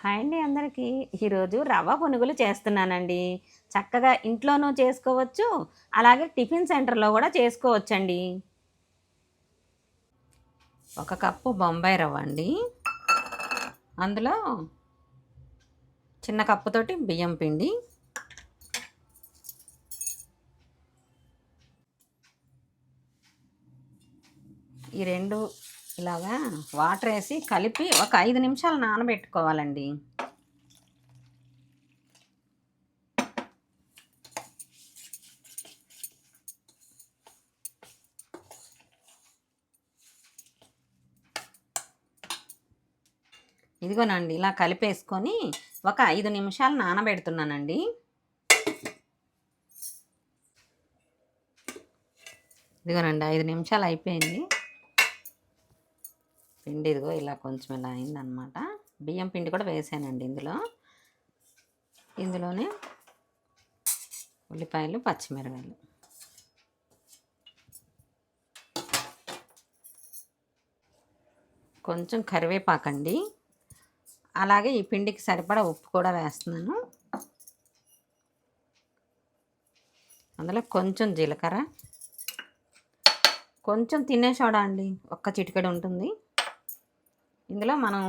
Hi అండి అందరికీ. ఈరోజు రవ్వ పునుగులు చేస్తున్నానండి. చక్కగా ఇంట్లోనూ చేసుకోవచ్చు. అలాగే టిఫిన్ సెంటర్‌లో కూడా చేసుకోవచ్చండి. ఒక కప్పు బొంబాయి రవ్వ అండి. అందులో చిన్న కప్పుతోటి బియ్యం పిండి, ఈ రెండు ఇలాగా వాటర్ వేసి కలిపి ఒక 5 నిమిషాలు నానబెట్టుకోవాలండి. ఇదిగోనండి ఇలా కలిపేసుకొని ఒక 5 నిమిషాలు నానబెడుతున్నానండి. ఇదిగోనండి 5 నిమిషాలు అయిపోయింది. పిండి ఇదిగో ఇలా కొంచెం ఇలా అయిందనమాట. బియ్యం పిండి కూడా వేసానండి ఇందులోనే ఉల్లిపాయలు, పచ్చిమిరపకాయలు, కొంచెం కరివేపాకండి, అలాగే ఈ పిండికి సరిపడా ఉప్పు కూడా వేస్తున్నాను. అందులో కొంచెం జీలకర్ర, కొంచెం తినే సోడా అండి, ఒక్క చిటికెడు ఉంటుంది. ఇందులో మనం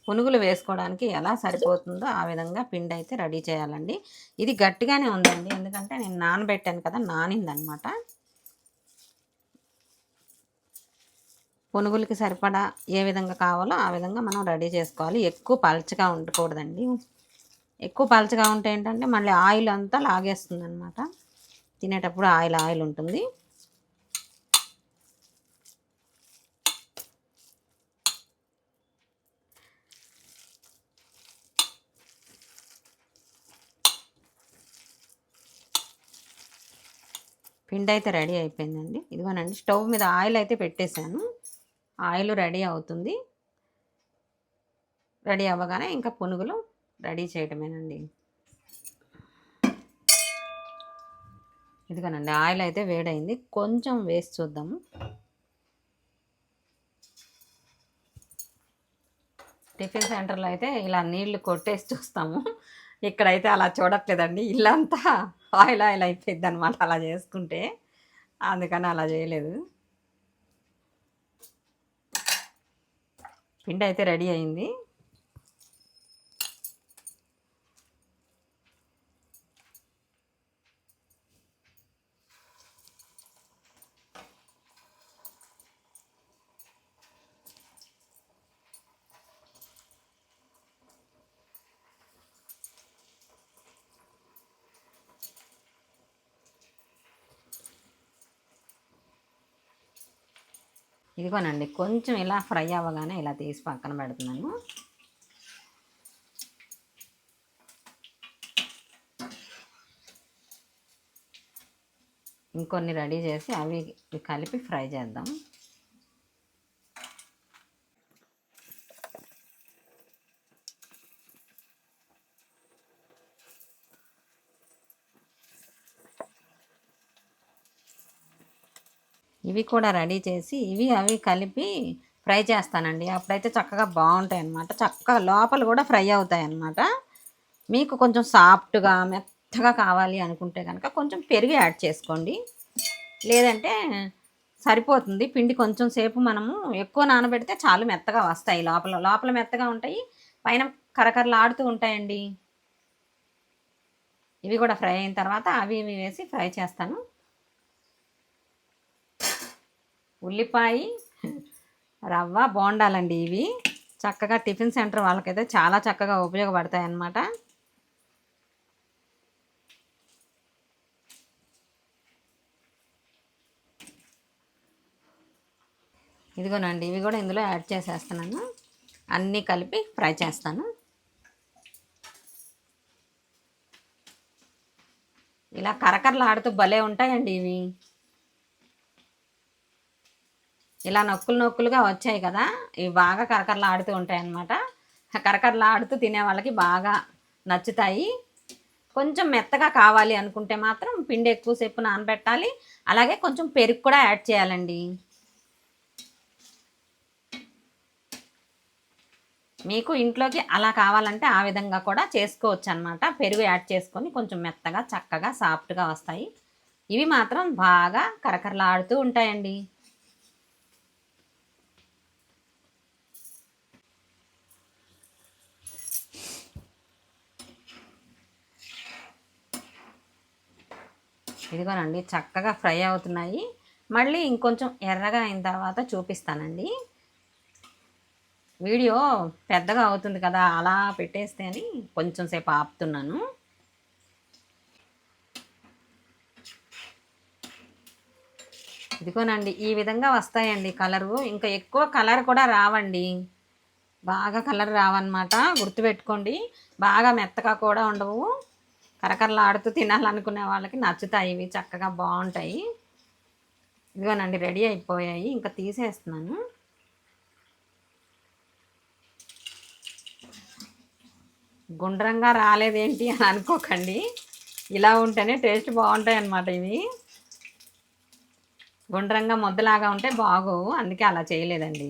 పునుగులు వేసుకోవడానికి ఎలా సరిపోతుందో ఆ విధంగా పిండి అయితే రెడీ చేయాలండి. ఇది గట్టిగానే ఉందండి, ఎందుకంటే నేను నానబెట్టాను కదా, నానిందనమాట. పునుగులకి సరిపడా ఏ విధంగా కావాలో ఆ విధంగా మనం రెడీ చేసుకోవాలి. ఎక్కువ పలచగా ఉండకూడదండి. ఎక్కువ పలచగా ఉంటే ఏంటంటే మళ్ళీ ఆయిల్ అంతా లాగేస్తుంది అనమాట. తినేటప్పుడు ఆయిల్ ఉంటుంది. పిండి అయితే రెడీ అయిపోయిందండి. ఇదిగోనండి స్టవ్ మీద ఆయిల్ అయితే పెట్టేశాను. ఆయిల్ రెడీ అవుతుంది. రెడీ అవ్వగానే ఇంకా పునుగులు రెడీ చేయటమేనండి. ఇదిగోనండి ఆయిల్ అయితే వేడైంది. కొంచెం వేసి చూద్దాము. టిఫిన్ సెంటర్లో అయితే ఇలా నీళ్లు కొట్టేసి చూస్తాము. ఇక్కడైతే అలా చూడట్లేదండి. ఇల్లంతా ఆయిల్ అయిపోయింది అనమాట అలా చేసుకుంటే. అందుకని అలా చేయలేదు. పిండి అయితే రెడీ అయింది. ఇదిగోనండి కొంచెం ఇలా ఫ్రై అవ్వగానే ఇలా తీసి పక్కన పెడుతున్నాను. ఇంకొన్ని రెడీ చేసి అవి కలిపి ఫ్రై చేద్దాం. ఇవి కూడా రెడీ చేసి అవి కలిపి ఫ్రై చేస్తానండి. అప్పుడైతే చక్కగా బాగుంటాయి అన్నమాట. చక్కగా లోపల కూడా ఫ్రై అవుతాయి అన్నమాట. మీకు కొంచెం సాఫ్ట్గా మెత్తగా కావాలి అనుకుంటే కనుక కొంచెం పెరుగు యాడ్ చేసుకోండి. లేదంటే సరిపోతుంది. పిండి కొంచెం సేపు మనము ఎక్కువ నానబెడితే చాలు మెత్తగా వస్తాయి. లోపల మెత్తగా ఉంటాయి, పైన కరకరలాడుతూ ఉంటాయండి. ఇవి కూడా ఫ్రై అయిన తర్వాత అవి వేసి ఫ్రై చేస్తాను. ఉల్లిపాయ రవ్వ బోండాలండి ఇవి. చక్కగా టిఫిన్ సెంటర్ వాళ్ళకైతే చాలా చక్కగా ఉపయోగపడతాయి అన్నమాట. ఇదిగోనండి ఇవి కూడా ఇందులో యాడ్ చేసేస్తున్నాను. అన్నీ కలిపి ఫ్రై చేస్తాను. ఇలా కరకరలాడుతూ భలే ఉంటాయండి ఇవి. ఇలా నొక్కులుగా వచ్చాయి కదా, ఇవి బాగా కరకరలాడుతూ ఉంటాయి అన్నమాట. కరకరలాడుతూ తినే వాళ్ళకి బాగా నచ్చుతాయి. కొంచెం మెత్తగా కావాలి అనుకుంటే మాత్రం పిండి ఎక్కువసేపు నానబెట్టాలి. అలాగే కొంచెం పెరుగు కూడా యాడ్ చేయాలండి. మీకు ఇంట్లోకి అలా కావాలంటే ఆ విధంగా కూడా చేసుకోవచ్చు అనమాట. పెరుగు యాడ్ చేసుకొని కొంచెం మెత్తగా చక్కగా సాఫ్ట్గా వస్తాయి. ఇవి మాత్రం బాగా కరకరలాడుతూ ఉంటాయండి. ఇదిగోనండి చక్కగా ఫ్రై అవుతున్నాయి. మళ్ళీ ఇంకొంచెం ఎర్రగా అయిన తర్వాత చూపిస్తానండి. వీడియో పెద్దగా అవుతుంది కదా, అలా పెట్టేస్తే అని కొంచెం సేపు ఆపుతున్నాను. ఇదిగోనండి ఈ విధంగా వస్తాయండి కలరు. ఇంకా ఎక్కువ కలర్ కూడా రావండి. బాగా కలర్ రావన్నమాట, గుర్తుపెట్టుకోండి. బాగా మెత్తగా కూడా ఉండవు. కరకరలాడుతూ తినాలనుకునే వాళ్ళకి నచ్చుతాయి, ఇవి చక్కగా బాగుంటాయి. ఇదిగోనండి రెడీ అయిపోయాయి, ఇంకా తీసేస్తున్నాను. గుండ్రంగా రాలేదేంటి అని అనుకోకండి, ఇలా ఉంటేనే టేస్ట్ బాగుంటాయి అన్నమాట. ఇవి గుండ్రంగా ముద్దలాగా ఉంటే బాగోవు, అందుకే అలా చేయలేదండి.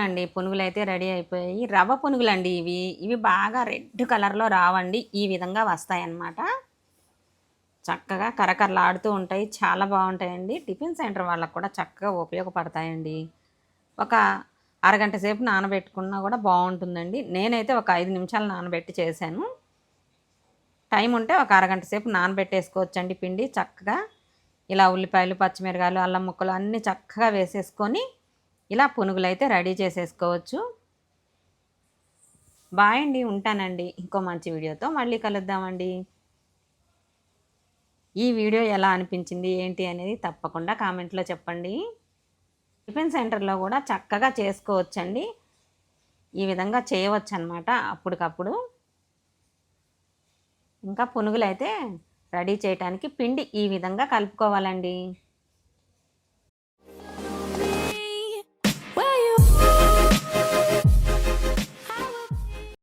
అండి పునుగులు అయితే రెడీ అయిపోయాయి. రవ్వ పునుగులండి ఇవి. ఇవి బాగా రెడ్ కలర్లో రావండి, ఈ విధంగా వస్తాయన్నమాట. చక్కగా కరకరలాడుతూ ఉంటాయి, చాలా బాగుంటాయండి. టిఫిన్ సెంటర్ వాళ్ళకు కూడా చక్కగా ఉపయోగపడతాయండి. ఒక అరగంట సేపు నానబెట్టుకున్నా కూడా బాగుంటుందండి. నేనైతే ఒక 5 నిమిషాలు నానబెట్టి చేశాను. టైం ఉంటే ఒక అరగంట సేపు నానబెట్టేసుకోవచ్చండి పిండి. చక్కగా ఇలా ఉల్లిపాయలు, పచ్చిమిరకాయలు, అల్లం ముక్కలు అన్నీ చక్కగా వేసేసుకొని ఇలా పునుగులు అయితే రెడీ చేసేసుకోవచ్చు. బాయ్ అండి, ఉంటానండి. ఇంకో మంచి వీడియోతో మళ్ళీ కలుద్దామండి. ఈ వీడియో ఎలా అనిపించింది ఏంటి అనేది తప్పకుండా కామెంట్లో చెప్పండి. టిఫిన్ సెంటర్లో కూడా చక్కగా చేసుకోవచ్చండి. ఈ విధంగా చేయవచ్చు అనమాట అప్పటికప్పుడు. ఇంకా పునుగులు అయితే రెడీ చేయడానికి పిండి ఈ విధంగా కలుపుకోవాలండి.